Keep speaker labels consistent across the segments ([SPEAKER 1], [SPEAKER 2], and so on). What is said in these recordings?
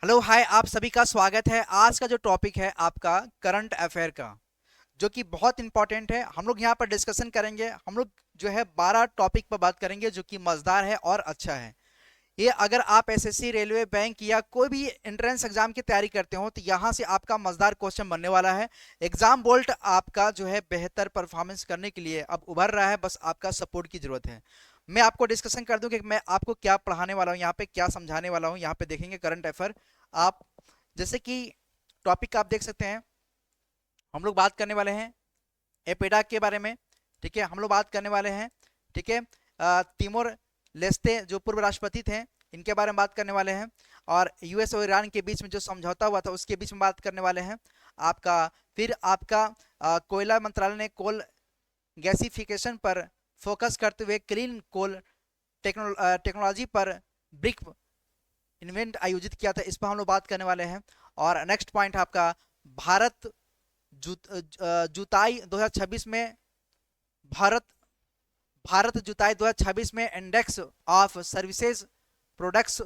[SPEAKER 1] Hello hi, आप सभी का स्वागत है। आज का जो टॉपिक है आपका करंट अफेयर का, जो कि बहुत इंपॉर्टेंट है। हम लोग यहाँ पर डिस्कशन करेंगे। हम लोग जो है 12 टॉपिक पर बात करेंगे, जो कि मजेदार है और अच्छा है। ये अगर आप एसएससी, रेलवे, बैंक या कोई भी एंट्रेंस एग्जाम की तैयारी करते हो तो यहाँ से आपका मजेदार क्वेश्चन बनने वाला है। एग्जाम बोल्ट आपका जो है बेहतर परफॉर्मेंस करने के लिए अब उभर रहा है, बस आपका सपोर्ट की जरूरत है। मैं आपको डिस्कशन कर दूं कि मैं आपको क्या पढ़ाने वाला हूँ, यहाँ पे क्या समझाने वाला हूँ। यहाँ पे देखेंगे करंट अफेयर आप, जैसे कि टॉपिक आप देख सकते हैं। हम लोग बात करने वाले हैं एपेडा के बारे में। ठीक है, हम लोग बात करने वाले हैं। ठीक है, तिमोर लेस्ते जो पूर्व राष्ट्रपति थे, इनके बारे में बात करने वाले हैं। और यूएस और ईरान के बीच में जो समझौता हुआ था उसके बीच में बात करने वाले हैं आपका। फिर आपका कोयला मंत्रालय ने कोल गैसिफिकेशन पर फोकस करते हुए क्लीन कोल टेक्नोलॉजी पर ब्रिक इवेंट आयोजित किया था, इस पर हम लोग बात करने वाले हैं। और नेक्स्ट पॉइंट आपका भारत जुताई 2026 में भारत भारत जुताई 2026 में index of services products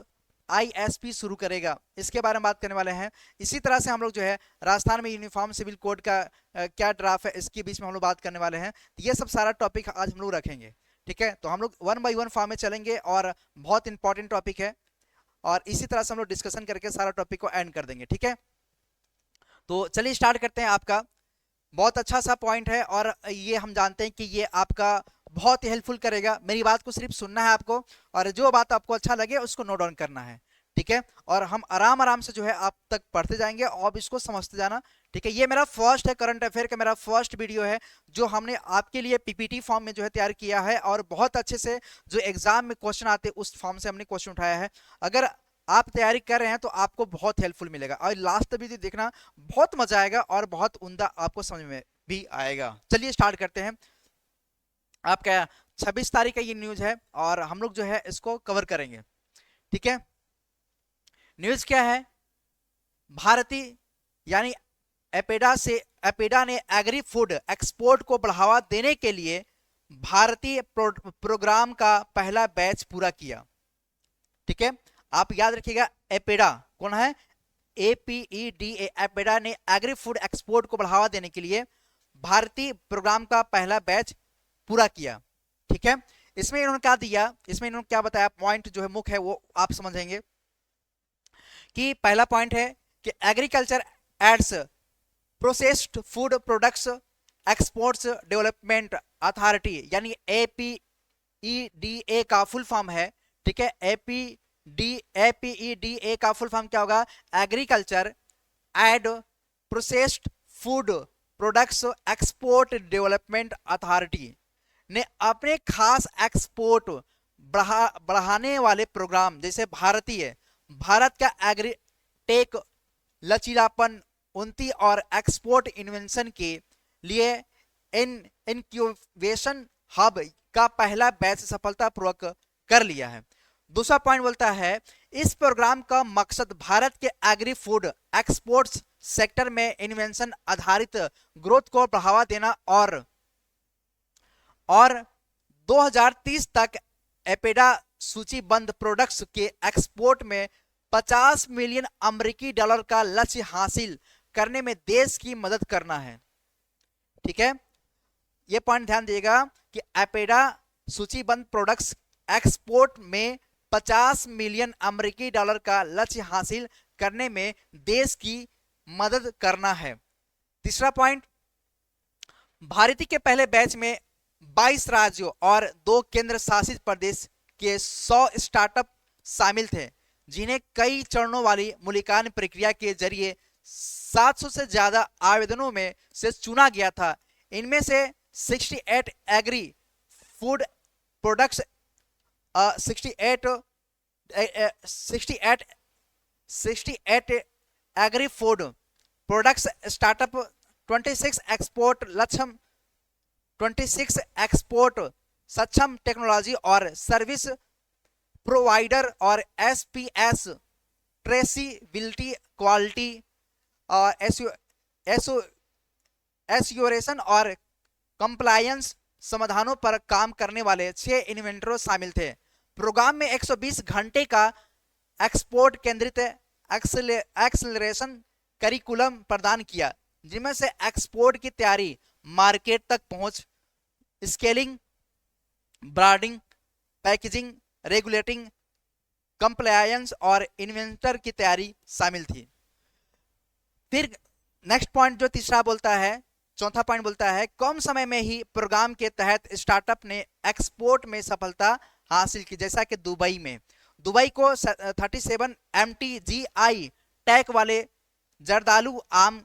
[SPEAKER 1] ISP शुरू करेगा, इसके बारे में बात करने वाले हैं। इसी तरह से हम लोग जो है राजस्थान में यूनिफॉर्म सिविल कोड का क्या ड्राफ्ट है, इसके बीच में हम लोग बात करने वाले हैं। तो ये सब सारा टॉपिक आज हम लोग रखेंगे। ठीक है, तो हम लोग वन बाई वन फॉर्म में चलेंगे और बहुत इंपॉर्टेंट टॉपिक है। और इसी तरह से हम लोग डिस्कशन करके सारा टॉपिक को एंड कर देंगे। ठीक है, तो चलिए स्टार्ट करते हैं। आपका बहुत अच्छा सा पॉइंट है और ये हम जानते हैं कि ये आपका बहुत ही हेल्पफुल करेगा। मेरी बात को सिर्फ सुनना है आपको, और जो बात आपको अच्छा लगे उसको नोट डाउन करना है। ठीक है, और हम आराम आराम से जो है आप तक पढ़ते जाएंगे और इसको समझते जाना। ठीक है, ये मेरा फर्स्ट है करंट अफेयर का, मेरा फर्स्ट वीडियो है जो हमने आपके लिए पीपीटी फॉर्म में जो है तैयार किया है, और बहुत अच्छे से जो एग्जाम में क्वेश्चन आते हैं उस फॉर्म से हमने क्वेश्चन उठाया है। अगर आप तैयारी कर रहे हैं तो आपको बहुत हेल्पफुल मिलेगा, और लास्ट तक भी देखना, बहुत मजा आएगा और बहुत उम्दा आपको समझ में भी आएगा। चलिए स्टार्ट करते हैं। आपका 26 तारीख का ये न्यूज है और हम लोग जो है इसको कवर करेंगे। ठीक है, न्यूज क्या है? भारतीय यानी एपेडा ने एग्री फूड एक्सपोर्ट को बढ़ावा देने के लिए भारतीय प्रोग्राम का पहला बैच पूरा किया। ठीक है, आप याद रखिएगा, एपेडा कौन है? एपीईडीए, एपेडा ने एग्री फूड एक्सपोर्ट को बढ़ावा देने के लिए भारतीय प्रोग्राम का पहला बैच पूरा किया। ठीक है, इसमें इन्होंने क्या दिया, इसमें इन्होंने क्या बताया, पॉइंट जो है मुख्य है वो आप समझेंगे। कि पहला पॉइंट है कि agriculture aids processed food products exports development authority, यानी एपीईडीए का फुल फॉर्म है। ठीक है, एपीईडीए का फुल फॉर्म क्या होगा? Agriculture aid processed food products export development authority ने अपने खास एक्सपोर्ट बढ़ाने वाले प्रोग्राम, जैसे भारत का एग्रीटेक लचीलापन, उन्नति और एक्सपोर्ट इन्वेंशन के लिए इनक्यूबेशन हब का पहला बैच सफलतापूर्वक कर लिया है। दूसरा पॉइंट बोलता है, इस प्रोग्राम का मकसद भारत के एग्री फूड एक्सपोर्ट्स सेक्टर में इन्वेंशन आधारित ग्रोथ को बढ़ावा देना और 2030 तक एपेडा सूचीबद्ध प्रोडक्ट्स के एक्सपोर्ट में 50 मिलियन अमेरिकी डॉलर का लक्ष्य हासिल करने में देश की मदद करना है। ठीक है, यह पॉइंट ध्यान दिएगा कि एपेडा सूचीबद्ध प्रोडक्ट्स एक्सपोर्ट में 50 मिलियन अमेरिकी डॉलर का लक्ष्य हासिल करने में देश की मदद करना है। तीसरा पॉइंट, भारतीय के पहले बैच में 22 राज्यों और 2 केंद्र शासित प्रदेश के 100 स्टार्टअप शामिल थे, जिन्हें कई चरणों वाली मूल्यांकन प्रक्रिया के जरिए 700 से ज्यादा आवेदनों में से चुना गया था। इनमें से 68 agri food products 68 agri food products startup, 26 export लक्ष्य, 26 एक्सपोर्ट सक्षम टेक्नोलॉजी और सर्विस प्रोवाइडर और एसपीएस ट्रेसिबिलिटी क्वालिटी एस्योरेशन और कंप्लायंस समाधानों पर काम करने वाले 6 इन्वेंटरों शामिल थे। प्रोग्राम में 120 घंटे का एक्सपोर्ट केंद्रित एक्सेलरेशन करिकुलम प्रदान किया, जिनमें से एक्सपोर्ट की तैयारी, मार्केट तक पहुंच, scaling, branding, packaging, regulating, compliance और इन्वेंटर की तैयारी शामिल थी। फिर नेक्स्ट पॉइंट जो तीसरा बोलता है, चौथा पॉइंट बोलता है, कम समय में ही प्रोग्राम के तहत स्टार्टअप ने एक्सपोर्ट में सफलता हासिल की, जैसा कि दुबई को 37 MTGI टैग वाले जर्दालू आम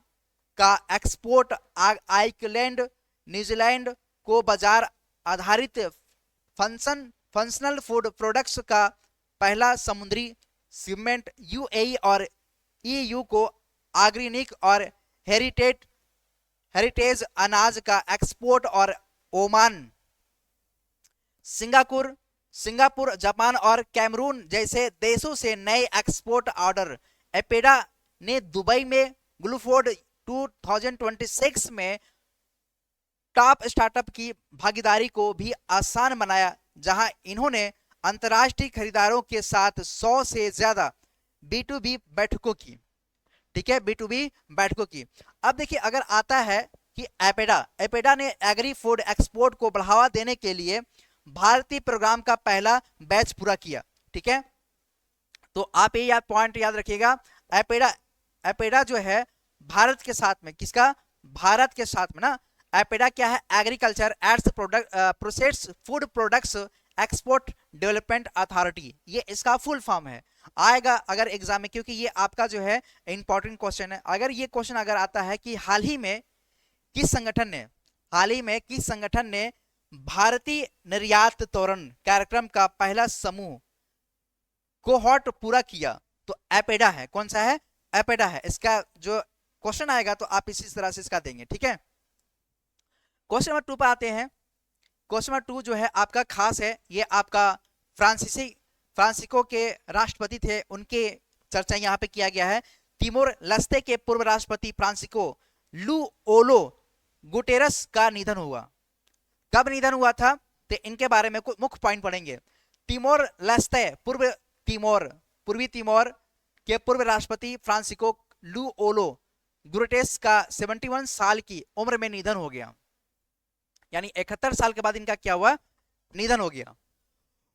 [SPEAKER 1] का एक्सपोर्ट आइसलैंड, न्यूजीलैंड को बाजार आधारित फंक्शनल फूड प्रोडक्ट्स का पहला समुद्री शिपमेंट, यूएई और ईयू को ऑर्गेनिक और हेरिटेज अनाज का एक्सपोर्ट, और ओमान, सिंगापुर, जापान और कैमरून जैसे देशों से नए एक्सपोर्ट ऑर्डर। एपेडा ने दुबई में ग्लूफोर्ड 2026 में टॉप स्टार्टअप की भागीदारी को भी आसान बनाया, जहां इन्होंने अंतर्राष्ट्रीय खरीदारों के साथ 100 से ज्यादा B2B बैठकों की, ठीक है, B2B बैठकों की। अब देखिए, अगर आता है कि एपेडा ने एग्री फूड एक्सपोर्ट को बढ़ावा देने के लिए भारतीय प्रोग्राम का पहला बैच पूरा किया, ठीक है। तो आप ये पॉइंट याद रखिएगा, एपेडा जो है भारत के साथ में, किसका, भारत के साथ में ना। एपेडा क्या है, agriculture aids processed food products export development authority, ये इसका फुल फॉर्म है। आएगा अगर एग्जाम में, क्योंकि ये आपका जो है इंपॉर्टेंट क्वेश्चन है। अगर ये क्वेश्चन अगर आता है कि हाल ही में किस संगठन ने भारतीय निर्यात त्वरण कार्यक्रम का पहला समूह कोहॉर्ट पूरा किया, तो एपेडा है। कौन सा है, एपेडा है। इसका जो क्वेश्चन आएगा तो आप इसी तरह से इसका देंगे, ठीक है। क्वेश्चन नंबर 2 पर आते हैं। क्वेश्चन नंबर 2 जो है आपका खास है, ये आपका फ्रांसिस्को के राष्ट्रपति थे, उनके चर्चा यहाँ पे किया गया है। तिमोर लेस्ते के पूर्व राष्ट्रपति फ्रांसिस्को लुओलो गुटेरस का निधन हुआ। कब निधन हुआ था, तो इनके बारे में कुछ मुख्य पॉइंट पढ़ेंगे। तिमोर लेस्ते पूर्वी तिमोर के पूर्व राष्ट्रपति फ्रांसिस्को लुओलो गुटेरस का 71 साल की उम्र में निधन हो गया, यानी 71 साल के बाद इनका क्या हुआ, निधन हो गया।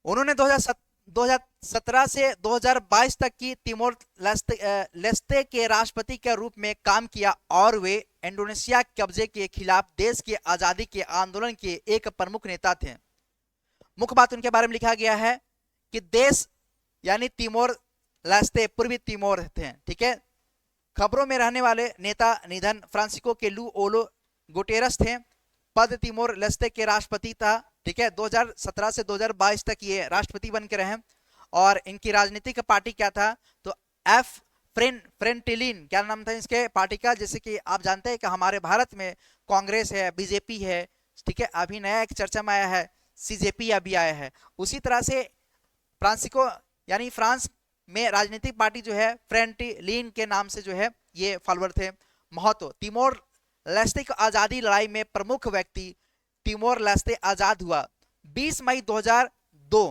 [SPEAKER 1] उन्होंने 2017 से 2022 तक की तिमोर लेस्ते के राष्ट्रपति के रूप में काम किया, और वे इंडोनेशिया कब्जे के खिलाफ देश की आजादी के आंदोलन के एक प्रमुख नेता थे। मुख्य बात उनके बारे में लिखा गया है कि देश यानी तिमोर लेस्ते पूर्वी तिमोर थे, ठीक है। खबरों में रहने वाले नेता निधन, फ्रांसिस्को के लुओलो गुटेरस थे। पद तिमोर लेस्ते के राष्ट्रपति था, ठीक है। 2017 से 2022 तक ये राष्ट्रपति बन के रहे। और इनकी राजनीतिक पार्टी क्या था, तो एफ फ्रेंटिलिन, क्या नाम था इसके पार्टी का, जैसे कि आप जानते हैं कि हमारे भारत में कांग्रेस है, बीजेपी है, ठीक है। अभी नया एक चर्चा में आया है, सीजेपी अभी आया है। उसी तरह से फ्रांसिस्को यानी फ्रांस में राजनीतिक पार्टी जो है फ्रेंटिलिन के नाम से जो है ये फॉलोअर थे। महत्व, तिमोर लेस्ते की आजादी लड़ाई में प्रमुख व्यक्ति। तिमोर लेस्ते आजाद हुआ 20 मई 2002।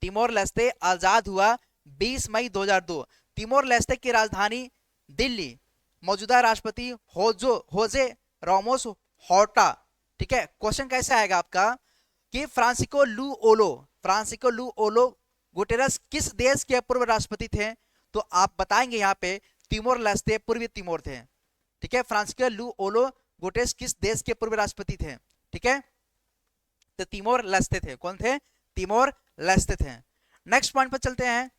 [SPEAKER 1] तिमोर लेस्ते आजाद हुआ 20 मई 2002। तिमोर लेस्ते की राजधानी दिल्ली। मौजूदा राष्ट्रपति होजे रामोस होर्टा, ठीक है। क्वेश्चन कैसे आएगा आपका कि फ्रांसिस्को लुओलो गुटेरस किस देश के पूर्व राष्ट्रपति थे, तो आप बताएंगे यहाँ पे तिमोर लेस्ते पूर्वी तिमोर थे, ठीक है। फ्रांसिस्को लुओलो गुटेरस किस देश के पूर्व राष्ट्रपति थे, ठीक है, तो तिमोर लेस्ते थे। कौन थे, तिमोर लेस्ते थे। नेक्स्ट पॉइंट पर चलते हैं।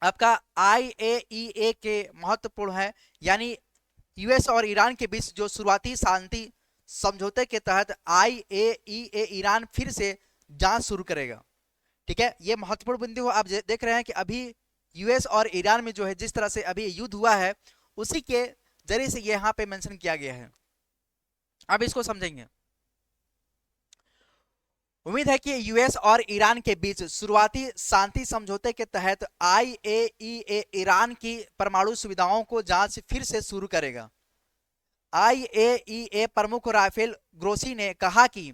[SPEAKER 1] आपका IAEA के महत्वपूर्ण है, यानी यूएस और ईरान के बीच जो शुरुआती शांति समझौते के तहत IAEA ईरान फिर से जांच शुरू करेगा, ठीक है। ये महत्वपूर्ण बिंदु आप देख रहे हैं कि अभी यूएस और ईरान में जो है जिस तरह से अभी युद्ध हुआ है, उसी के जरिए से यहाँ पे मेंशन किया गया है। अब इसको समझेंगे। उम्मीद है कि यूएस और ईरान के बीच शुरुआती शांति समझौते के तहत IAEA ईरान की परमाणु सुविधाओं को जांच फिर से शुरू करेगा। IAEA प्रमुख राफेल ग्रोसी ने कहा कि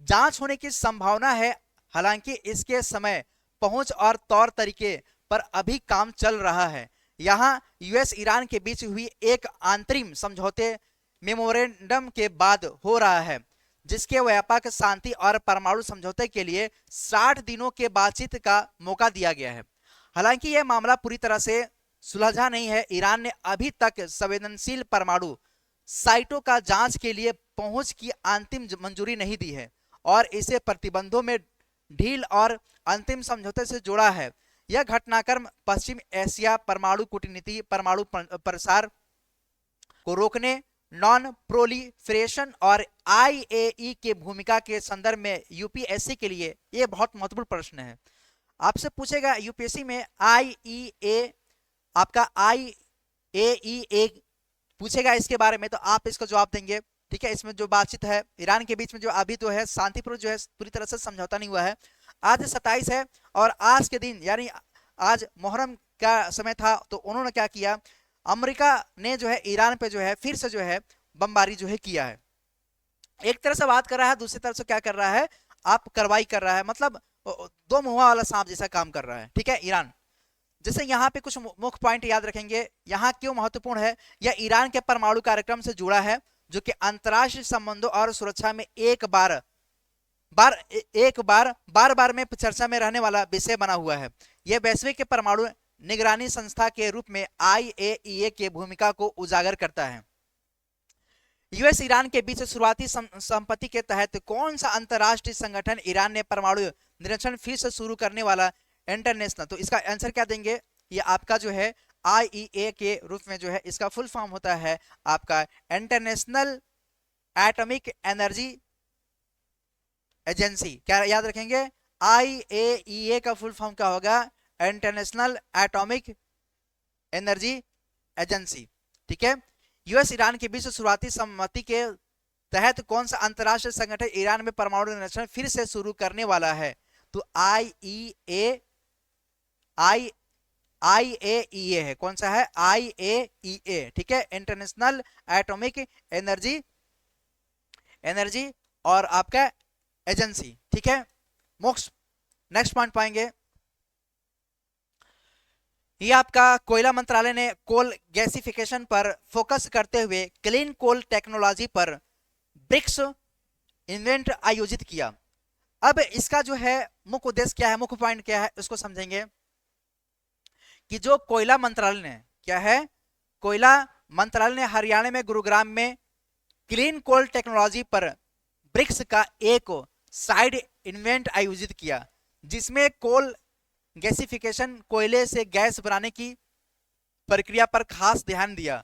[SPEAKER 1] जांच होने की संभावना है, हालांकि इसके समय, पहुंच और तौर तरीके पर अभी काम चल रहा है। यहाँ यूएस ईरान के बीच हुई एक अंतरिम समझौते मेमोरेंडम के बाद हो रहा है, जिसके व्यापक शांति और परमाणु समझौते के लिए 60 दिनों के बातचीत का मौका दिया गया है। हालांकि यह मामला पूरी तरह से सुलझा नहीं है। ईरान ने अभी तक संवेदनशील परमाणु साइटों का जांच के लिए पहुंच की अंतिम मंजूरी नहीं दी है और इसे प्रतिबंधों में ढील और अंतिम समझौते से जोड़ा है। यह घटनाक्रम पश्चिम एशिया परमाणु कूटनीति, परमाणु प्रसार को रोकने, नॉन प्रोलिफरेशन और आईएई के भूमिका के संदर्भ में यूपीएससी के लिए यह बहुत महत्वपूर्ण प्रश्न है। आपसे पूछेगा यूपीएससी में आईईए, आपका आईएईए पूछेगा इसके बारे में, तो आप इसका जवाब देंगे। ठीक है, इसमें जो बातचीत है ईरान के बीच में जो अभी तो है शांतिपूर्ण जो है पूरी तरह से समझौता नहीं हुआ है। आज 27 है और आज के दिन यानी आज मुहर्रम का समय था, तो उन्होंने क्या किया, अमेरिका ने जो है ईरान पे जो है फिर से जो है बमबारी जो है किया है। एक तरह से बात कर रहा है, दूसरी तरफ से क्या कर रहा है, आप कार्रवाई कर रहा है, मतलब दो मुंह वाला सांप जैसा काम कर रहा है। ठीक है, ईरान जैसे यहाँ पे कुछ मुख्य पॉइंट याद रखेंगे, यहाँ क्यों महत्वपूर्ण है। यह ईरान के परमाणु कार्यक्रम से जुड़ा है, जो कि अंतर्राष्ट्रीय संबंधों और सुरक्षा में एक बार में चर्चा में रहने वाला विषय बना हुआ है। यह वैश्विक परमाणु निगरानी संस्था के रूप में आईएईए की भूमिका को उजागर करता है। यूएस ईरान के बीच शुरुआती संपत्ति के तहत कौन सा अंतर्राष्ट्रीय संगठन ईरान ने परमाणु निरीक्षण फिर से शुरू करने वाला इंटरनेशनल, तो इसका आंसर क्या देंगे, ये आपका जो है आईईए के रूप में जो है इसका फुल फॉर्म होता है आपका इंटरनेशनल एटॉमिक एनर्जी एजेंसी। क्या याद रखेंगे, आईएईए का फुल फॉर्म क्या होगा, इंटरनेशनल एटॉमिक एनर्जी एजेंसी। ठीक है, यूएस ईरान के बीच शुरुआती सहमति के तहत कौन सा अंतरराष्ट्रीय संगठन ईरान में परमाणु निरीक्षण फिर से शुरू करने वाला है, तो आईएईए है। कौन सा है, आईएईए। ठीक है, इंटरनेशनल एटॉमिक एनर्जी और आपका एजेंसी। ठीक है, नेक्स्ट पॉइंट पाएंगे, ये आपका कोयला मंत्रालय ने कोल गैसिफिकेशन पर फोकस करते हुए क्लीन कोल टेक्नोलॉजी पर ब्रिक्स इवेंट आयोजित किया। अब इसका जो है मुख्य उद्देश्य क्या है, मुख्य पॉइंट क्या है, उसको समझेंगे कि जो कोयला मंत्रालय ने क्या है, कोयला मंत्रालय ने हरियाणा में गुरुग्राम में क्लीन कोल टेक्नोलॉजी पर ब्रिक्स का एक साइड इवेंट आयोजित किया, जिसमें कोल गैसिफिकेशन, कोयले से गैस बनाने की प्रक्रिया पर खास ध्यान दिया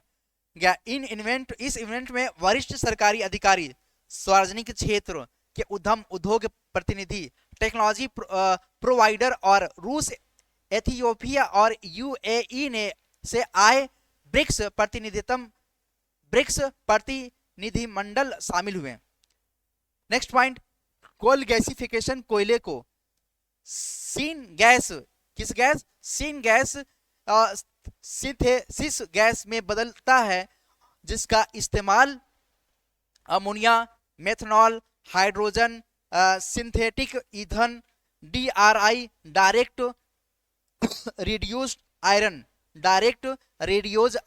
[SPEAKER 1] गया। इस इवेंट में वरिष्ठ सरकारी अधिकारी, सार्वजनिक क्षेत्र के उद्योग प्रतिनिधि, टेक्नोलॉजी प्रोवाइडर और रूस, एथियोपिया और यूएई ने से आए ब्रिक्स प्रतिनिधिमंडल शामिल हुए। नेक्स्ट पॉइंट, कोल गैसिफिकेशन कोयले को सीन गैस, किस गैस, सीन गैस, सिंथेसिस गैस में बदलता है, जिसका इस्तेमाल अमोनिया, मेथनॉल, हाइड्रोजन, सिंथेटिक ईंधन, डीआरआई, डायरेक्ट रिड्यूस्ड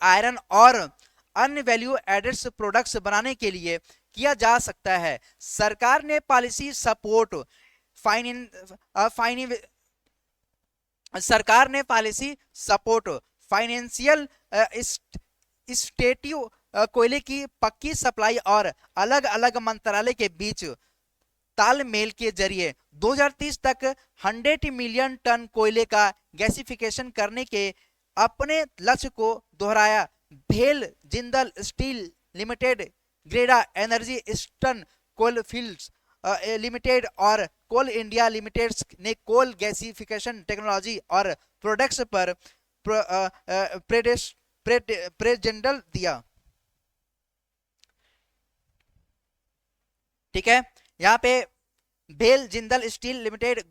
[SPEAKER 1] आयरन और अन्य वैल्यू एडेड प्रोडक्ट्स बनाने के लिए किया जा सकता है। सरकार ने पॉलिसी सपोर्ट फाइनेंशियल स्टेटिव कोयले की पक्की सप्लाई और अलग अलग मंत्रालय के बीच तालमेल के जरिए 2030 तक 100 मिलियन टन कोयले का गैसिफिकेशन करने के अपने लक्ष्य को दोहराया। भेल जिंदल स्टील लिमिटेड, ग्रेडा एनर्जी, ईस्टर्न कोलफील्ड्स लिमिटेड और कोल इंडिया लिमिटेड ने कोल गैसिफिकेशन टेक्नोलॉजी और प्रोडक्ट्स पर प्रेजेंटल दिया। ठीक है, यहाँ पे भेल जिंदल स्टील लिमिटेड,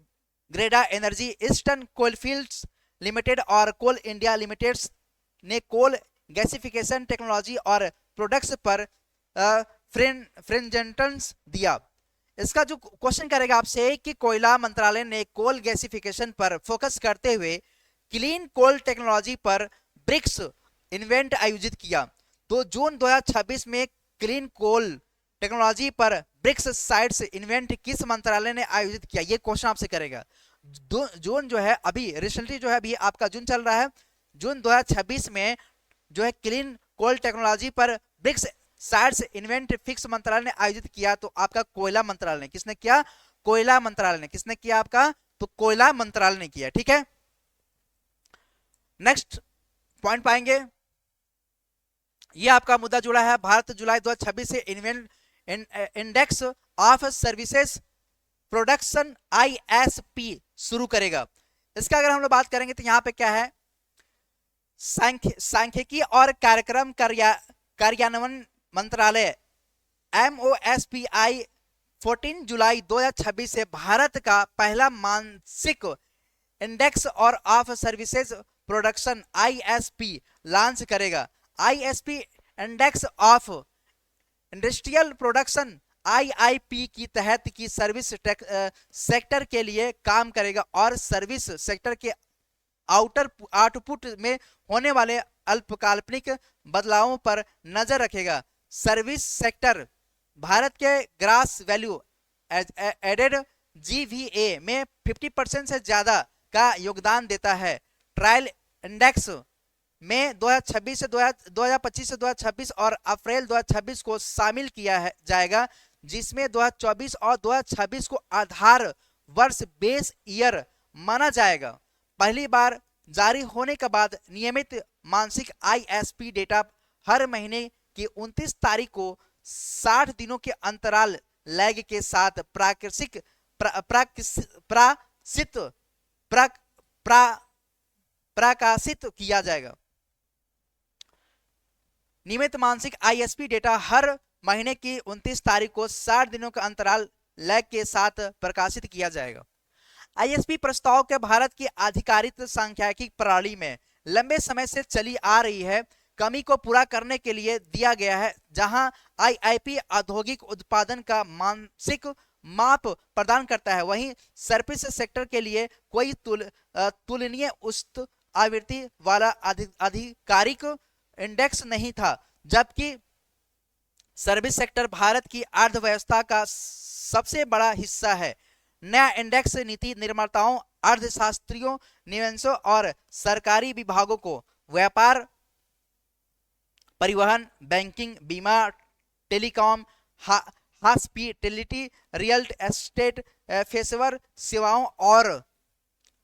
[SPEAKER 1] ग्रेडा एनर्जी, ईस्टर्न कोलफील्ड्स लिमिटेड और कोल इंडिया लिमिटेड ने कोल गैसिफिकेशन टेक्नोलॉजी और प्रोडक्ट्स पर प्रेजेंटल्स दिया। इसका जो क्वेश्चन करेगा आपसे कि कोयला मंत्रालय ने कोल गैसिफिकेशन पर फोकस करते हुए क्लीन कोल टेक्नोलॉजी पर ब्रिक्स इवेंट आयोजित किया। तो जून 2026 में क्लीन कोल टेक्नोलॉजी पर ब्रिक्स साइट्स इवेंट किस मंत्रालय ने आयोजित किया, ये क्वेश्चन आपसे करेगा। जून जो है अभी रिसेंटली जो है अभी आपका जून चल रहा है, जून 2026 में जो है क्लीन कोल टेक्नोलॉजी पर ब्रिक्स साइट्स इवेंट फिक्स मंत्रालय ने आयोजित किया। तो आपका कोयला मंत्रालय ने, किसने किया? कोयला मंत्रालय ने। किसने किया आपका? तो कोयला मंत्रालय ने किया। ठीक है, नेक्स्ट पॉइंट पाएंगे, ये आपका मुद्दा जुड़ा है। भारत जुलाई 2026 से index of services production ISP शुरू करेगा। इसका अगर हम लोग बात करेंगे तो यहाँ पे क्या है, सांख्यिकी और कार्यक्रम कार्यान्वयन मंत्रालय MOSPI 14 जुलाई 2026 से भारत का पहला मानसिक इंडेक्स और of services production ISP launch करेगा। ISP index of industrial production IIP की तहत की सर्विस सेक्टर के लिए काम करेगा और सर्विस सेक्टर के आउटपुट में होने वाले अल्पकाल्पनिक बदलावों पर नजर रखेगा। सर्विस सेक्टर भारत के ग्रास वैल्यू एडेड GVA में 50% से ज्यादा का योगदान देता है। ट्रायल इंडेक्स में 2026 से 2025 से 2026 और अप्रैल 2026 को शामिल किया जाएगा, जिसमें 2024 और 2026 को आधार वर्ष बेस ईयर माना जाएगा। पहली बार जारी होने के बाद नियमित मानसिक ISP डेटा हर महीने की 29 तारीख को 60 दिनों के अंतराल लैग के साथ प्रकाशित किया जाएगा। नियमित मानसिक ISP डेटा हर महीने की 29 तारीख को 60 दिनों का अंतराल लैग के साथ प्रकाशित किया जाएगा। ISP प्रस्ताव के भारत की आधिकारिक सांख्यिकी प्रणाली में लंबे समय से चली आ रही है कमी को पूरा करने के लिए दिया गया है, जहां IIP औद्योगिक उत्पादन का मानसिक माप प्रदान करता है। वहीं सर्विस सेक्टर के लिए कोई तुलनीय उच्च आवृत्ति वाला आधिकारिक इंडेक्स नहीं था, जबकि सर्विस सेक्टर भारत की अर्थव्यवस्था का सबसे बड़ा हिस्सा है। नया इंडेक्स नीति निर्माताओं, अर्थशास्त्रियों, निवेशकों और सरकारी विभागों को व्यापार, परिवहन, बैंकिंग, बीमा, टेलीकॉम, हॉस्पिटैलिटी, रियल एस्टेट, पेशेवर सेवाओं और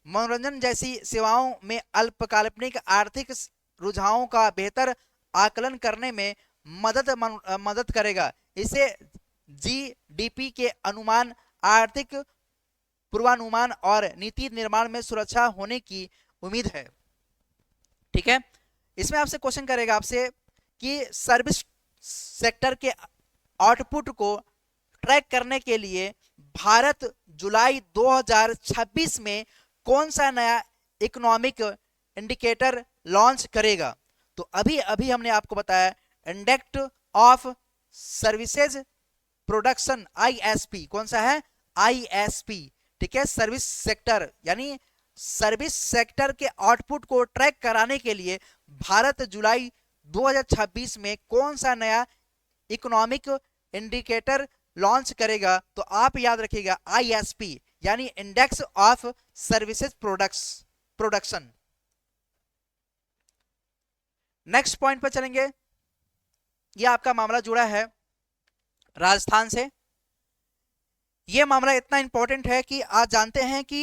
[SPEAKER 1] मनोरंजन जैसी सेवाओं में अल्पकाल्पनिक आर्थिक रुझानों का बेहतर आकलन करने में मदद करेगा। इसे GDP के अनुमान, आर्थिक पूर्वानुमान और नीति निर्माण में सुरक्षा होने की उम्मीद है। ठीक है, इसमें आपसे क्वेश्चन करेगा आपसे कि सर्विस सेक्टर के आउटपुट को ट्रैक करने के लिए भारत जुलाई 2026 में कौन सा नया इकोनॉमिक इंडिकेटर लॉन्च करेगा। तो अभी हमने आपको बताया index of services production ISP, कौन सा है? ISP। ठीक है, सर्विस सेक्टर यानी सर्विस सेक्टर के आउटपुट को ट्रैक कराने के लिए भारत जुलाई 2026 में कौन सा नया इकोनॉमिक इंडिकेटर लॉन्च करेगा। तो आप याद रखिएगा ISP यानी index of services production. Next point पर चलेंगे, यह आपका मामला जुड़ा है राजस्थान से। यह मामला इतना इंपॉर्टेंट है कि आज जानते हैं कि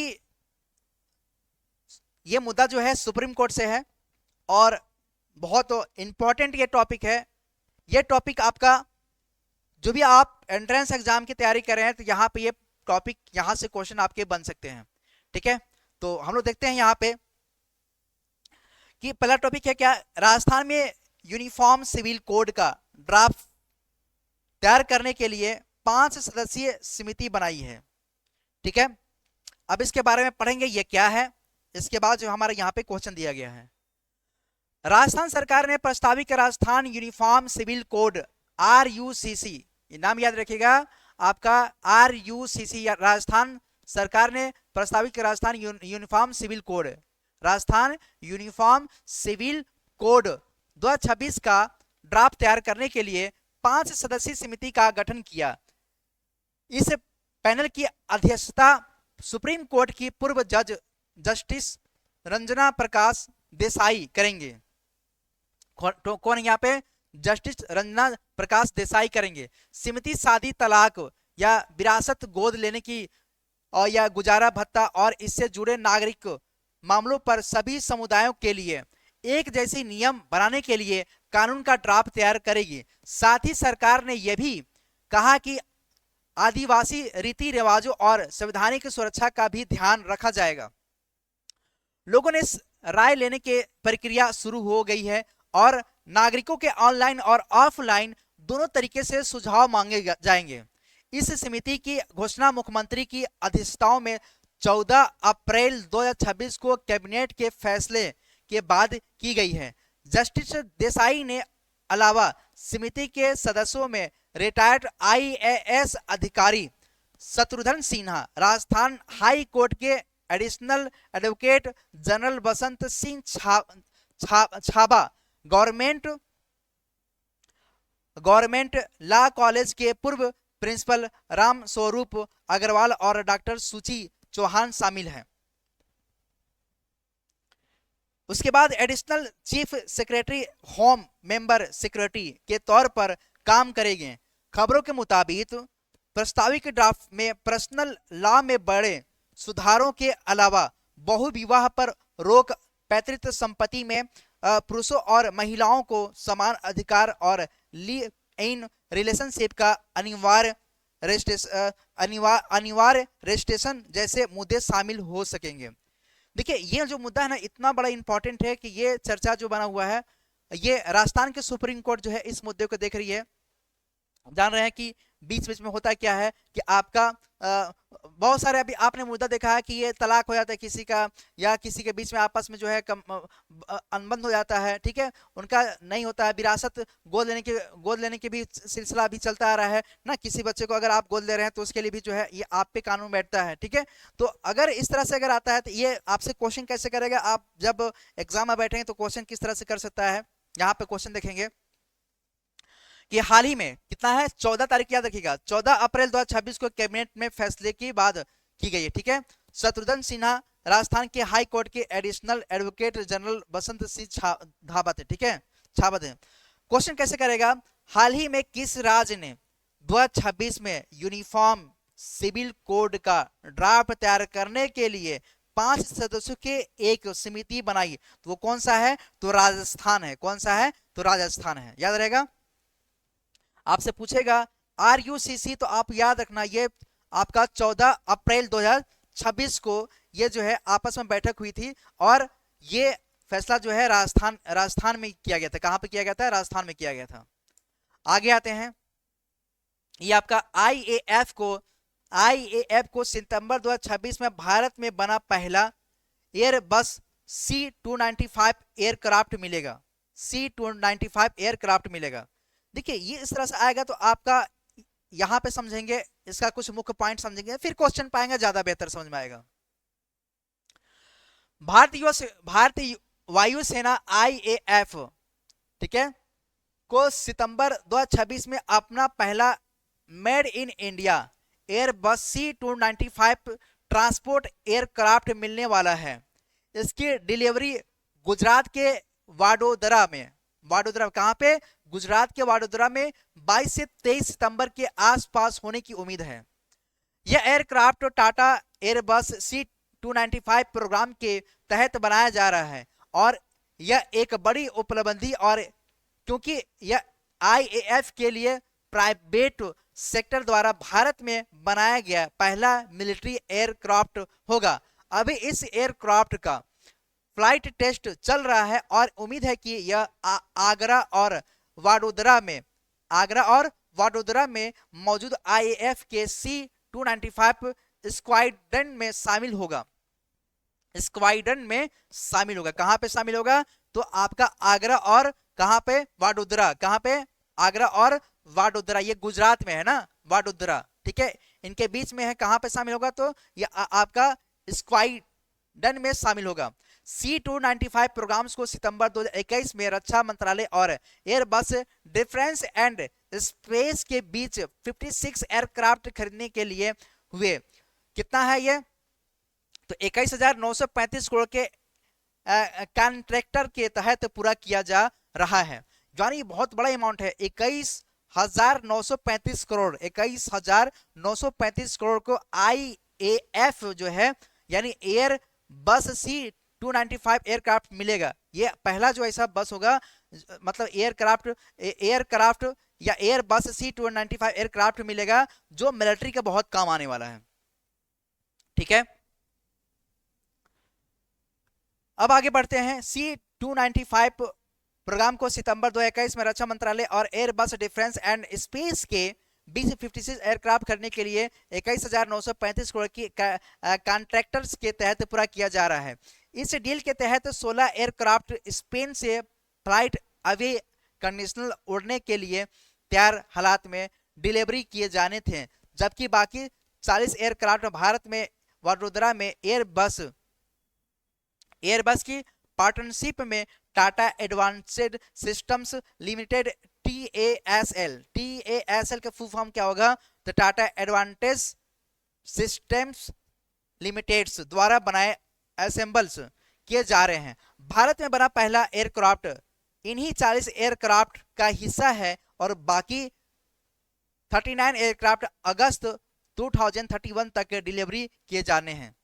[SPEAKER 1] यह मुद्दा जो है सुप्रीम कोर्ट से है और बहुत इंपॉर्टेंट ये टॉपिक है। ये टॉपिक आपका जो भी आप एंट्रेंस एग्जाम की तैयारी कर रहे हैं तो यहाँ पे ये टॉपिक यहाँ से क्वेश्चन आपके बन सकते हैं। ठीक है, तो हम लोग देखते हैं यहाँ पे कि पहला टॉपिक है क्या, राजस्थान में यूनिफॉर्म सिविल कोड का ड्राफ्ट तैयार करने के लिए 5 सदस्यीय समिति बनाई है। ठीक है, अब इसके बारे में पढ़ेंगे ये क्या है, इसके बाद जो हमारे यहाँ पे क्वेश्चन दिया गया है। राजस्थान सरकार ने प्रस्तावित Rajasthan uniform civil code RUCC, ये नाम याद रखिएगा आपका RUCC, राजस्थान सरकार ने प्रस्तावित Rajasthan uniform civil code Rajasthan uniform civil code 2026 का ड्राफ्ट तैयार करने के लिए 5 सदस्यीय समिति का गठन किया। इस पैनल की अध्यक्षता सुप्रीम कोर्ट की पूर्व जज जस्टिस रंजना प्रकाश देसाई करेंगे। कौन यहाँ पे? जस्टिस रंजना प्रकाश देसाई करेंगे। समिति शादी तलाक या विरासत गोद लेने की और या गुजारा भत्ता और इससे जुड़े नागरिक मामलों पर सभी समुदायों के लिए एक जैसे नियम बनाने के लिए कानून का ड्राफ्ट तैयार करेगी। साथ ही सरकार ने यह भी कहा कि आदिवासी रीति रिवाजों और संवैधानिक सुरक्षा का भी ध्यान रखा जाएगा। लोगों ने इस राय लेने की प्रक्रिया शुरू हो गई है और नागरिकों के ऑनलाइन और ऑफलाइन दोनों तरीके से सुझाव मांगे जाएंगे। इस समिति की घोषणा मुख्यमंत्री की अध्यक्षता में 14 अप्रैल 2026 को कैबिनेट के फैसले के बाद की गई है। जस्टिस देसाई ने अलावा समिति के सदस्यों में रिटायर्ड IAS अधिकारी शत्रुघ्न सिन्हा, राजस्थान हाई कोर्ट के एडिशनल एडवोकेट जनरल बसंत सिंह छाबा, गवर्नमेंट लॉ कॉलेज के पूर्व प्रिंसिपल राम स्वरूप अग्रवाल और डॉक्टर सुची चौहान शामिल हैं। उसके बाद additional chief secretary home member secretary के तौर पर काम करेंगे। खबरों के मुताबिक प्रस्तावित ड्राफ्ट में पर्सनल लॉ में बड़े सुधारों के अलावा बहुविवाह पर रोक, पैतृक संपत्ति में पुरुषों और महिलाओं को समान अधिकार और लिव इन रिलेशनशिप का अनिवार्य रजिस्ट्रेशन जैसे मुद्दे शामिल हो सकेंगे। देखिए ये जो मुद्दा है ना इतना बड़ा इंपॉर्टेंट है कि ये चर्चा जो बना हुआ है, ये राजस्थान के सुप्रीम कोर्ट जो है इस मुद्दे को देख रही है। जान रहे हैं कि बीच बीच में होता क्या है कि आपका बहुत सारे अभी आपने मुद्दा देखा है कि ये तलाक हो जाता है किसी का, या किसी के बीच में आपस में जो है अनबंध हो जाता है, ठीक है, उनका नहीं होता है। विरासत गोद लेने के भी सिलसिला अभी चलता आ रहा है ना। किसी बच्चे को अगर आप गोद ले रहे हैं तो उसके लिए भी जो है ये आप पे कानून बैठता है, ठीक है। तो अगर इस तरह से अगर आता है तो ये आपसे क्वेश्चन कैसे करेगा, आप जब एग्जाम में बैठेंगे तो क्वेश्चन किस तरह से कर सकता है। यहाँ पे क्वेश्चन देखेंगे कि हाल ही में कितना है 14 तारीख, याद रखिएगा 14 अप्रैल 2026 को कैबिनेट में फैसले की बात की गई है, ठीक है। शत्रुघ्न सिन्हा राजस्थान के हाई कोर्ट के एडिशनल एडवोकेट जनरल बसंत सिंह धाबत है, ठीक है, छाबत है। क्वेश्चन कैसे करेगा, हाल ही में किस राज्य ने 2026 में यूनिफॉर्म सिविल कोड का ड्राफ्ट तैयार करने के लिए 5 सदस्यों के एक समिति बनाई, तो वो कौन सा है, तो राजस्थान है। कौन सा है, तो राजस्थान है, याद रहेगा। आपसे पूछेगा RUCC, तो आप याद रखना ये आपका 14 अप्रैल 2026 को ये जो है आपस में बैठक हुई थी और ये फैसला जो है राजस्थान में किया गया था। कहां पे किया गया था, राजस्थान में किया गया था। आगे आते हैं, ये आपका IAF को सितंबर 2026 में भारत में बना पहला एयरबस C295 एयरक्राफ्ट मिलेगा। C295 एयरक्राफ्ट मिलेगा। देखिए ये इस तरह से आएगा तो आपका यहां पे समझेंगे, इसका कुछ मुख्य पॉइंट समझेंगे, फिर क्वेश्चन पाएंगे, ज्यादा बेहतर समझ में आएगा। भारतीय वायुसेना IAF, ठीक है, को सितंबर 2026 में अपना पहला made in India Airbus C295 transport aircraft मिलने वाला है। इसकी डिलीवरी गुजरात के वाडोदरा कहां पे, गुजरात के वाडोदरा में 22 से 23 सितंबर के आसपास होने की उम्मीद है। यह aircraft Tata Airbus C295 programme के तहत बनाया जा रहा है और यह एक बड़ी उपलब्धि और क्योंकि यह IAF के लिए प्राइवेट सेक्टर द्वारा भारत में बनाया गया पहला मिलिट्री एयरक्राफ्ट होगा। अभी इस एयरक्राफ्ट का फ्लाइट टेस्ट चल रहा है और उम्मीद है कि यह आगरा और वाडोदरा में मौजूद IAF के C295 स्क्वाड्रन में शामिल होगा। कहां पे शामिल होगा, तो आपका आगरा और कहां पे, वाडोदरा। कहां पे, आगरा और वाडोदरा, ये गुजरात में है ना, वाडोदरा, ठीक है, इनके बीच में है। कहां पे शामिल होगा, तो ये आपका स्क्वाड्रन में शामिल होगा। C-295 प्रोग्राम्स को सितंबर 2021 में रक्षा मंत्रालय और एयरबस डिफेंस एंड स्पेस के बीच 56 एयरक्राफ्ट खरीदने के लिए हुए। कितना है ये? तो 21,935 करोड़ के कॉन्ट्रैक्टर के तहत पूरा किया जा रहा है, यानी बहुत बड़ा अमाउंट है। 21,935 करोड़, 21,935 करोड़ को IAF जो है यानी एयर बस C-295 एयरक्राफ्ट मिलेगा। ये पहला जो ऐसा बस होगा, मतलब एयरक्राफ्ट या एयर बस C-295 एयरक्राफ्ट मिलेगा जो मिलिट्री का बहुत काम आने वाला है। ठीक है, अब आगे बढ़ते हैं। C-295 प्रोग्राम को सितंबर 2021 में रक्षा मंत्रालय और एयरबस डिफेंस एंड स्पेस के बीच 56 एयरक्राफ्ट करने के लिए 21,935 करोड़ की कॉन्ट्रैक्टर्स के तहत पूरा किया जा रहा है। इस डील के तहत 16 एयरक्राफ्ट स्पेन से फ्लाइट अवे कंडीशनल उड़ने के लिए तैयार हालात में डिलीवरी किए जाने थे, जबकि बाकी 40 एयरक्राफ्ट भारत में वडोदरा में एयरबस की पार्टनरशिप में Tata advanced systems limited TASL का फुल फॉर्म क्या होगा? तो टाटा एडवांटेज सिस्टम्स लिमिटेड्स द्वारा बनाए असेंबल्स किए जा रहे हैं। भारत में बना पहला एयरक्राफ्ट इन्हीं 40 एयरक्राफ्ट का हिस्सा है और बाकी 39 एयरक्राफ्ट अगस्त 2031 तक डिलीवरी किए जाने हैं।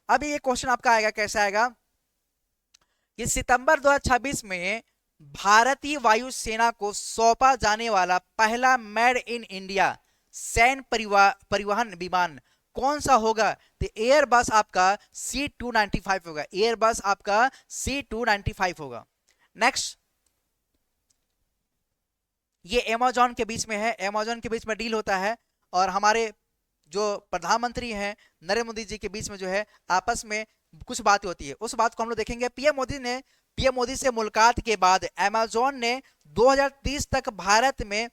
[SPEAKER 1] अब ये क्वेश्चन आपका आएगा, कैसा आएगा कि सितंबर 2026 में भारतीय वायुसेना को सौंपा जाने वाला पहला मेड इन इंडिया सैन्य परिवहन विमान कौन सा होगा? तो एयरबस आपका C-295 होगा, एयरबस आपका C-295 होगा। नेक्स्ट, ये अमेज़न के बीच में है, अमेज़न के बीच में डील होता है और हमारे जो प्रधानमंत्री हैं नरेंद्र मोदी जी के बीच में जो है आपस में कुछ बात होती है, उस बात को हम लोग देखेंगे। पीएम मोदी से मुलाकात के बाद अमेज़न ने 2030 तक भारत में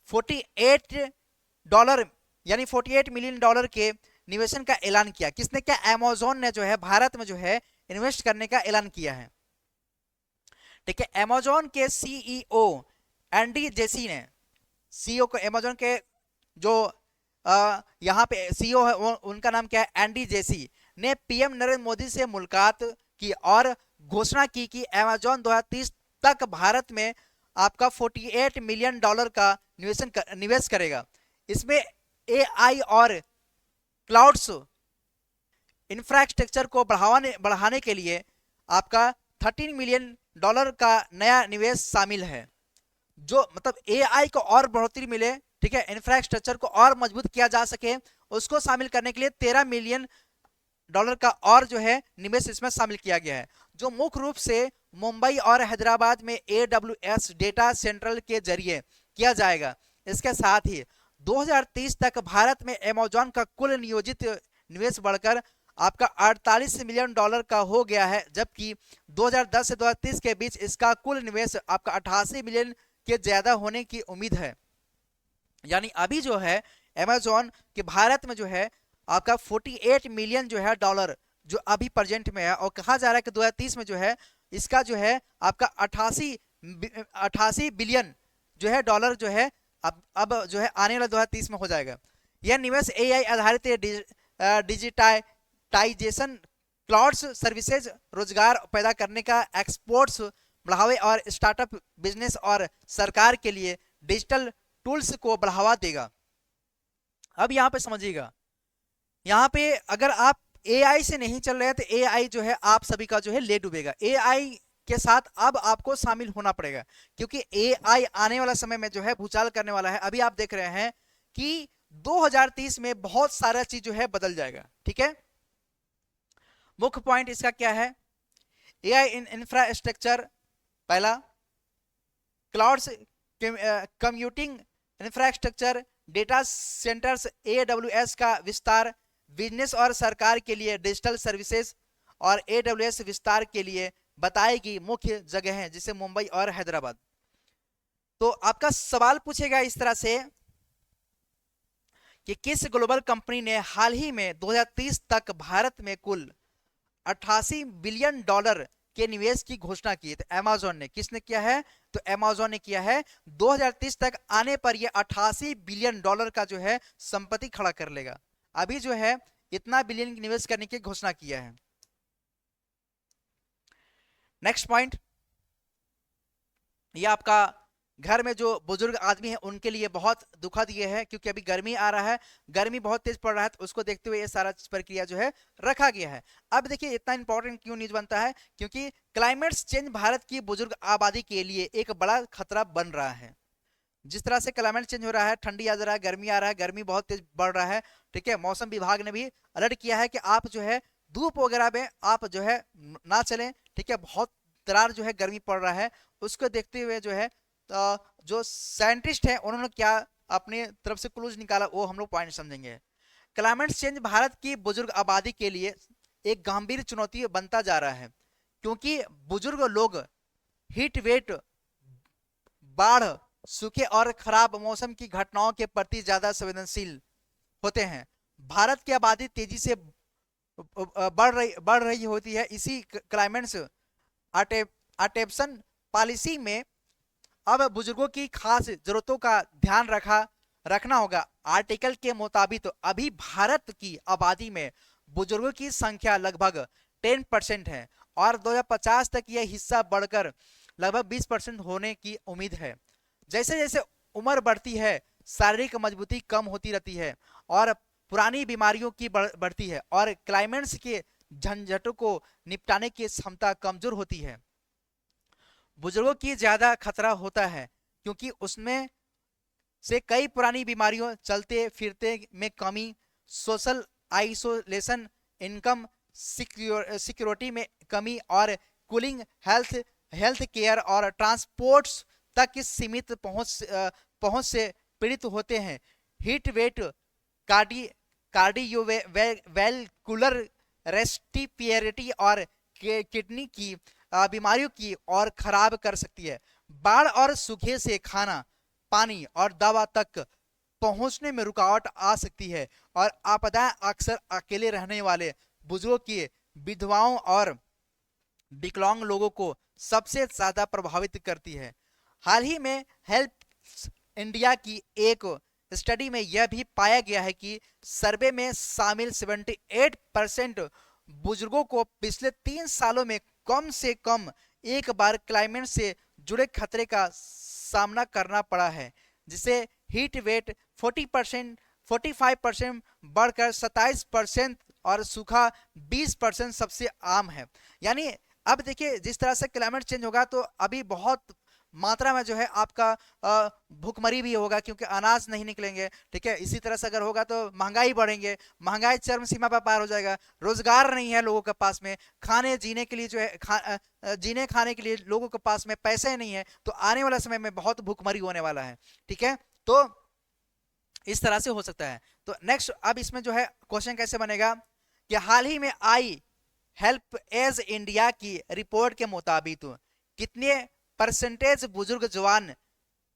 [SPEAKER 1] $48 यानी $48 मिलियन के निवेशन का ऐलान किया। किसने क्या? अमेज़न ने जो है भारत में जो है इन्वेस्ट करने का ऐलान किया है। ठीक है, अमेज़न के CEO एंडी जेसी ने, CEO को अमेज़न के जो यहाँ पे CEO है उनका नाम क्या है? एंडी जेसी ने पीएम नरेंद्र मोदी से मुलाकात की और घोषणा की कि अमेज़न 2030 तक भारत में आपका $48 मिलियन का निवेश करेगा। इसमें AI और क्लाउड्स इंफ्रास्ट्रक्चर को बढ़ाने के लिए आपका $13 मिलियन का नया निवेश शामिल है, जो मतलब AI को और बढ़ोतरी मिले, ठीक है, इंफ्रास्ट्रक्चर को और मजबूत किया जा सके, उसको शामिल करने के लिए $13 मिलियन का और जो है निवेश इसमें शामिल किया गया है, जो मुख्य रूप से मुंबई और हैदराबाद में AWS डेटा सेंट्रल के जरिए किया जाएगा। इसके साथ ही 2030 तक भारत में अमेज़न का कुल नियोजित निवेश बढ़कर आपका $48 मिलियन का हो गया है, जबकि 2010 से 2030 के बीच इसका कुल निवेश आपका 88 मिलियन के ज्यादा होने की उम्मीद है। यानी अभी जो है अमेज़न के भारत में जो है आपका $48 मिलियन जो है डॉलर जो अभी प्रेजेंट में है, और कहा जा रहा है कि 2030 में जो है इसका जो है आपका 88 बिलियन जो है डॉलर जो है अब जो है आने वाला 2030 में हो जाएगा। यह निवेश AI आधारित डिजिटाइजेशन, क्लाउड्स सर्विसेज, रोजगार पैदा करने का, एक्सपोर्ट्स बढ़ावे और स्टार्टअप बिजनेस और सरकार के लिए डिजिटल टूल्स को बढ़ावा देगा। अब यहाँ पे समझिएगा, यहाँ पे अगर आप AI से नहीं चल रहे हैं तो AI जो है आप सभी का जो है ले डूबेगा। AI के साथ अब आपको शामिल होना पड़ेगा, क्योंकि AI आने वाला समय में जो है भूचाल करने वाला है। अभी आप देख रहे हैं कि 2030 में बहुत सारा चीज जो है बदल जाएगा। ठीक है, मुख्य पॉइंट इसका क्या है? AI इन इंफ्रास्ट्रक्चर, पहला clouds computing infrastructure, data centres, AWS का विस्तार, बिजनेस और सरकार के लिए डिजिटल सर्विसेज, और AWS विस्तार के लिए बताएगी मुख्य जगह हैं जैसे मुंबई और हैदराबाद। तो आपका सवाल पूछेगा इस तरह से कि किस ग्लोबल कंपनी ने हाल ही में 2030 तक भारत में कुल $88 बिलियन के निवेश की घोषणा की है। तो अमेजोन ने, किसने किया है? तो अमेजोन ने किया है। 2030 तक आने पर यह $88 बिलियन का जो है संपत्ति खड़ा कर लेगा। अभी जो है इतना बिलियन निवेश करने की घोषणा किया है। नेक्स्ट पॉइंट, ये आपका घर में जो बुजुर्ग आदमी है उनके लिए बहुत दुखद ये है, क्योंकि अभी गर्मी आ रहा है, गर्मी बहुत तेज पड़ रहा है, तो उसको देखते हुए ये सारा प्रक्रिया जो है रखा गया है। अब देखिए इतना इंपॉर्टेंट क्यों न्यूज बनता है, क्योंकि क्लाइमेट चेंज भारत की बुजुर्ग आबादी के लिए एक बड़ा खतरा बन रहा है। जिस तरह से क्लाइमेट चेंज हो रहा है, ठंडी आ रहा है, गर्मी आ रहा है, गर्मी बहुत तेज बढ़ रहा है, ठीक है। मौसम विभाग ने भी अलर्ट किया है कि आप जो है धूप वगैरह में आप जो है ना चलें, ठीक है। बहुत तरार जो है गर्मी पड़ रहा है, उसको देखते हुए जो है जो साइंटिस्ट है उन्होंने क्या अपनी तरफ से क्लूज निकाला, वो हम लोग पॉइंट समझेंगे। क्लाइमेट चेंज भारत की बुजुर्ग आबादी के लिए एक गंभीर चुनौती बनता जा रहा है, क्योंकि बुजुर्ग लोग हीट वेट, बाढ़, सूखे और खराब मौसम की घटनाओं के प्रति ज्यादा संवेदनशील होते हैं। भारत की आबादी तेजी से बढ़ रही होती है। इसी क्लाइमेट अडेप्टेशन पॉलिसी में अब बुजुर्गों की खास जरूरतों का ध्यान रखना होगा। आर्टिकल के मुताबिक तो अभी भारत की आबादी में बुजुर्गों की संख्या लगभग 10% है और 2050 तक यह हिस्सा बढ़कर लगभग 20% होने की उम्मीद है। जैसे जैसे उम्र बढ़ती है, शारीरिक मजबूती कम होती रहती है और पुरानी बीमारियों की बढ़ती है और क्लाइमेट्स के झंझटों को निपटाने की क्षमता कमजोर होती है। बुजुर्गों की ज्यादा खतरा होता है क्योंकि उसमें से कई पुरानी बीमारियों, चलते फिरते में कमी, सोशल आइसोलेशन, इनकम सिक्योरिटी में कमी और कूलिंग, हेल्थ केयर और ट्रांसपोर्ट्स तक की सीमित पहुंच से पीड़ित होते हैं। हीट वेट कार्डियोवैस्कुलर रेस्पिरेटरी और किडनी की बीमारियों की और खराब कर सकती है। बाढ़ और सूखे से खाना, पानी और दवा तक पहुंचने में रुकावट आ सकती है और आपदाएं अक्सर अकेले रहने वाले बुजुर्गों की, विधवाओं और विकलांग लोगों को सबसे ज्यादा प्रभावित करती है। हाल ही में हेल्प इंडिया की एक स्टडी में यह भी पाया गया है कि सर्वे में शामिल 78% बुजुर्गों को पिछले 3 सालों में कम से कम एक बार क्लाइमेट से जुड़े खतरे का सामना करना पड़ा है, जिसे हीट वेट 45% बढ़कर 27% और सूखा 20% सबसे आम है। यानी अब देखिए जिस तरह से क्लाइमेट चेंज होगा तो अभी बहुत मात्रा में जो है आपका भूखमरी भी होगा, क्योंकि अनाज नहीं निकलेंगे, ठीक है। इसी तरह से अगर होगा तो महंगाई बढ़ेंगे, महंगाई चरम सीमा पर पार हो जाएगा, रोजगार नहीं है लोगों के पास में, खाने जीने के लिए जो है जीने खाने के लिए लोगों के पास में पैसे नहीं है, तो आने वाला समय में बहुत भूखमरी होने वाला है, ठीक है। तो इस तरह से हो सकता है। तो नेक्स्ट, अब इसमें जो है क्वेश्चन कैसे बनेगा कि हाल ही में आई हेल्प एज इंडिया की रिपोर्ट के मुताबिक कितने परसेंटेज बुजुर्ग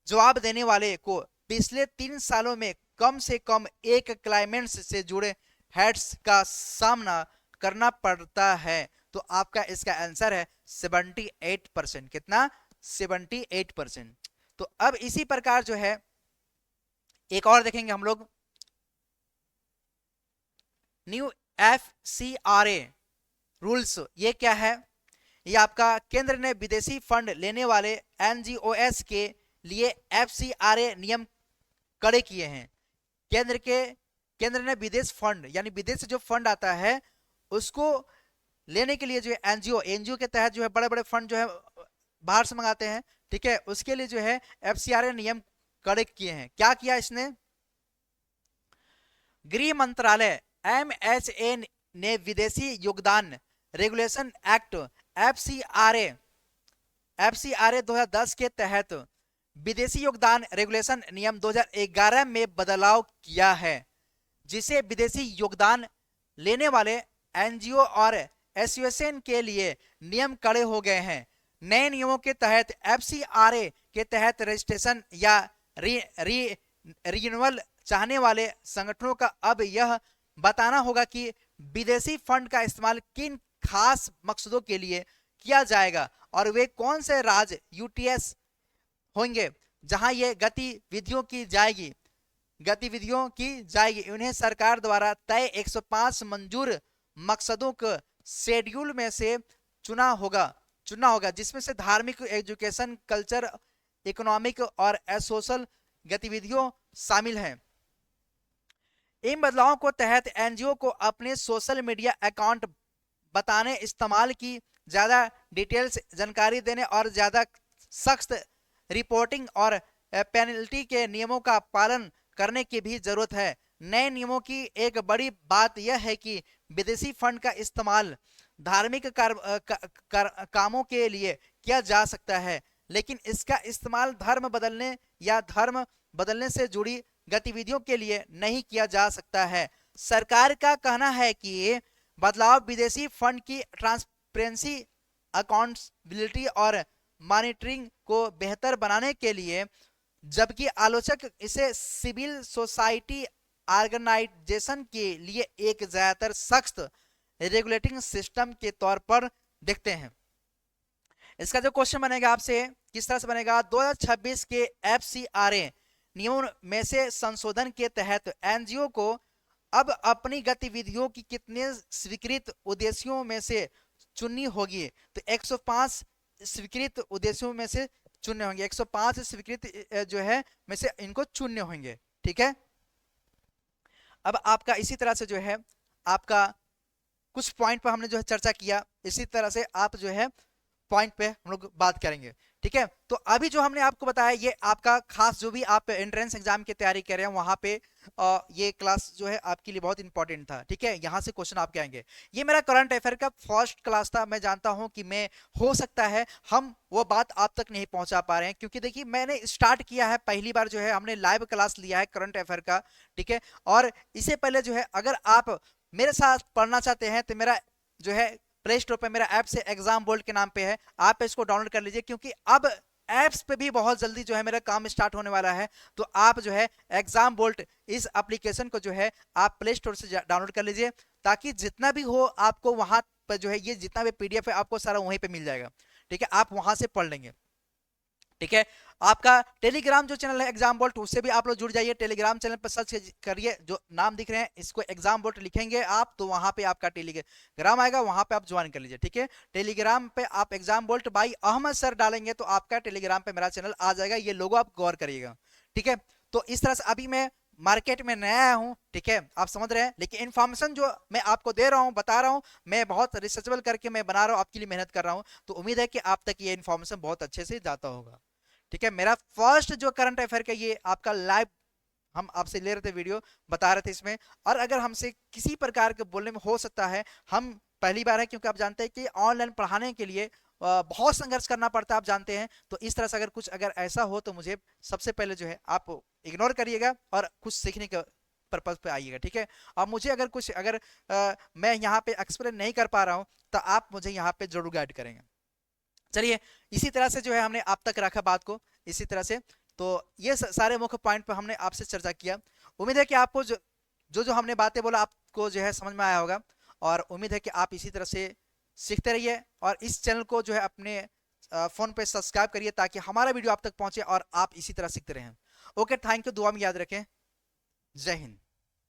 [SPEAKER 1] जवाब देने वाले को पिछले 3 सालों में कम से कम एक क्लाइमेट से जुड़े हेड्स का सामना करना पड़ता है? तो आपका इसका आंसर है 78%। कितना? 78%। तो अब इसी प्रकार जो है एक और देखेंगे हम लोग, न्यू FCRA रूल्स। ये क्या है? ये आपका केंद्र ने विदेशी फंड लेने वाले NGOs के लिए FCRA नियम कड़े किए हैं। केंद्र ने विदेश फंड, यानी विदेश से जो फंड आता है उसको लेने के लिए जो एनजीओ के तहत जो है बड़े बड़े फंड जो है बाहर से मंगाते हैं, ठीक है। उसके लिए जो है FCRA नियम कड़े किए हैं। क्या किया इसने? गृह मंत्रालय MHA ने विदेशी योगदान रेगुलेशन एक्ट FCRA 2010 के तहत विदेशी योगदान रेगुलेशन नियम 2011 में बदलाव किया है, जिसे विदेशी योगदान लेने वाले NGO और एसोसिएशन के लिए नियम कड़े हो गए हैं। नए नियमों के तहत FCRA के तहत रजिस्ट्रेशन या रिन्यूअल चाहने वाले संगठनों का अब यह बताना होगा कि विदेशी फंड का इस्तेमाल किन खास मकसदों के लिए किया जाएगा और वे कौन से राज्य यूटीएस होंगे जहां ये गतिविधियों की जाएगी। उन्हें सरकार द्वारा तय 105 मंजूर मकसदों को शेड्यूल में से चुना होगा जिसमें से धार्मिक, एजुकेशन, कल्चर, इकोनॉमिक और सोशल गतिविधियों शामिल हैं। इन बदलावों को तहत एनजीओ को अपने सोशल मीडिया अकाउंट बताने, इस्तेमाल की ज्यादा डिटेल्स जानकारी देने और ज्यादा सख्त रिपोर्टिंग और पेनल्टी के नियमों का पालन करने की भी जरूरत है। नए नियमों की एक बड़ी बात यह है कि विदेशी फंड का इस्तेमाल धार्मिक कामों के लिए किया जा सकता है, लेकिन इसका इस्तेमाल धर्म बदलने से जुड़ी गतिविधियों के लिए नहीं किया जा सकता है। सरकार का कहना है कि बदलाव विदेशी फंड की ट्रांसपेरेंसी, अकाउंटेबिलिटी और मॉनिटरिंग को बेहतर बनाने के लिए, जबकि आलोचक इसे सिविल सोसाइटी ऑर्गेनाइजेशन के लिए एक ज्यादातर सख्त रेगुलेटिंग सिस्टम के तौर पर देखते हैं। इसका जो क्वेश्चन बनेगा आपसे किस तरह से बनेगा, 2026 के एफसीआरए नियमों में से संशोधन के तहत एनजीओ को अब अपनी गतिविधियों की कितने स्वीकृत उद्देश्यों में से चुननी होगी। तो 105 स्वीकृत उद्देश्यों में से चुनने होंगे, 105 स्वीकृत जो है में से इनको चुनने होंगे। ठीक है, अब आपका इसी तरह से जो है आपका कुछ पॉइंट पर हमने जो है चर्चा किया, इसी तरह से आप जो है पॉइंट पे हम लोग बात करेंगे। ठीक है, तो अभी जो हमने आपको बताया ये आपका खास जो भी आप एंट्रेंस एग्जाम की तैयारी कर रहे हैं वहां पे ये क्लास जो है आपके लिए बहुत इंपॉर्टेंट था। ठीक है, यहां से क्वेश्चन आपके आएंगे। ये मेरा करंट अफेयर का फर्स्ट क्लास था। मैं जानता हूं कि मैं हो सकता है हम वो बात आप तक नहीं पहुंचा पा रहे हैं, क्योंकि देखिए मैंने स्टार्ट किया है, पहली बार जो है हमने लाइव क्लास लिया है करंट अफेयर का। ठीक है, और इससे पहले जो है अगर आप मेरे साथ पढ़ना चाहते हैं तो मेरा जो है प्ले स्टोर पे मेरा ऐप से एग्जाम बोल्ट के नाम पे है, आप इसको डाउनलोड कर लीजिए, क्योंकि अब ऐप्स पे भी बहुत जल्दी जो है मेरा काम स्टार्ट होने वाला है। तो आप जो है एग्जाम बोल्ट इस एप्लीकेशन को जो है आप प्ले स्टोर से डाउनलोड कर लीजिए, ताकि जितना भी हो आपको वहां पर जो है ये जितना भी पीडीएफ है आपको सारा वहीं पे मिल जाएगा। ठीक है, आप वहां से पढ़ लेंगे। ठीक है, आपका टेलीग्राम जो चैनल है एग्जाम बोल्ट, उससे भी आप लोग जुड़ जाइए। टेलीग्राम चैनल पर सर्च करिए, जो नाम दिख रहे हैं इसको एग्जाम बोल्ट लिखेंगे आप, तो वहां पे आपका टेलीग्राम आएगा, वहां पे आप ज्वाइन कर लीजिए। ठीक है, टेलीग्राम पे आप exam bolt by Ahmed sir डालेंगे तो आपका टेलीग्राम पे मेरा चैनल आ जाएगा। ये लोगो आप गौर करिएगा। ठीक है, तो इस तरह से अभी मैं मार्केट में नया हूं, ठीक है, आप समझ रहे हैं, लेकिन इन्फॉर्मेशन जो मैं आपको दे रहा हूं, बता रहा हूं, मैं बहुत रिसर्चेबल करके मैं बना रहा हूं, आपके लिए मेहनत कर रहा हूं, तो उम्मीद है कि आप तक ये इन्फॉर्मेशन बहुत अच्छे से जाता होगा। ठीक है, मेरा फर्स्ट जो करंट अफेयर का ये आपका लाइव हम आपसे ले रहे थे, वीडियो बता रहे थे इसमें, और अगर हमसे किसी प्रकार के बोलने में हो सकता है, हम पहली बार है, क्योंकि आप जानते हैं कि ऑनलाइन पढ़ाने के लिए बहुत संघर्ष करना पड़ता है, आप जानते हैं। तो इस तरह से अगर कुछ अगर ऐसा हो तो मुझे सबसे पहले जो है आप इग्नोर करिएगा और कुछ सीखने के पर्पज पे आइएगा। ठीक है, और मुझे अगर कुछ मैं यहाँ पे एक्सप्लेन नहीं कर पा रहा हूँ तो आप मुझे यहाँ पे जरूर गाइड करेंगे। चलिए, इसी तरह से जो है हमने आप तक रखा बात को, इसी तरह से तो ये सारे मुख्य पॉइंट पर हमने आपसे चर्चा किया। उम्मीद है कि आपको जो हमने बातें बोला आपको जो है समझ में आया होगा, और उम्मीद है कि आप इसी तरह से सीखते रहिए और इस चैनल को जो है अपने फोन पे सब्सक्राइब करिए, ताकि हमारा वीडियो आप तक पहुंचे और आप इसी तरह सीखते रहें। ओके, थैंक यू, दुआ में याद रखें। जय हिंद।